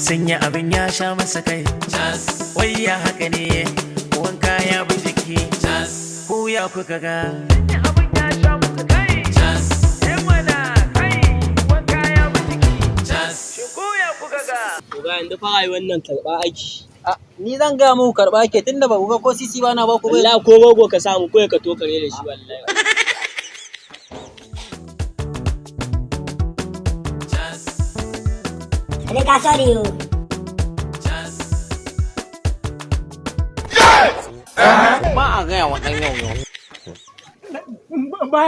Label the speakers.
Speaker 1: Sanya abin ya sha masa kai. Wai ya haka ne, wanka ya bi jiki. Ku ya kuka ga. Sanya abin ya sha masa kai. Mana kai, wanka ya bi jiki. Shi ku ya kuka ga.
Speaker 2: To ga yanzu fa rayuwar nan karɓa aiki.
Speaker 3: Ni zan ga muku karɓa ke tunda ba ku ga ko sisi ba na ba ku.
Speaker 2: Wallahi ko rogo ka samu ko ka tokare da shi wallahi.
Speaker 4: Rika sorry.
Speaker 3: Ba a gaya wa ɗan yau.
Speaker 1: Ba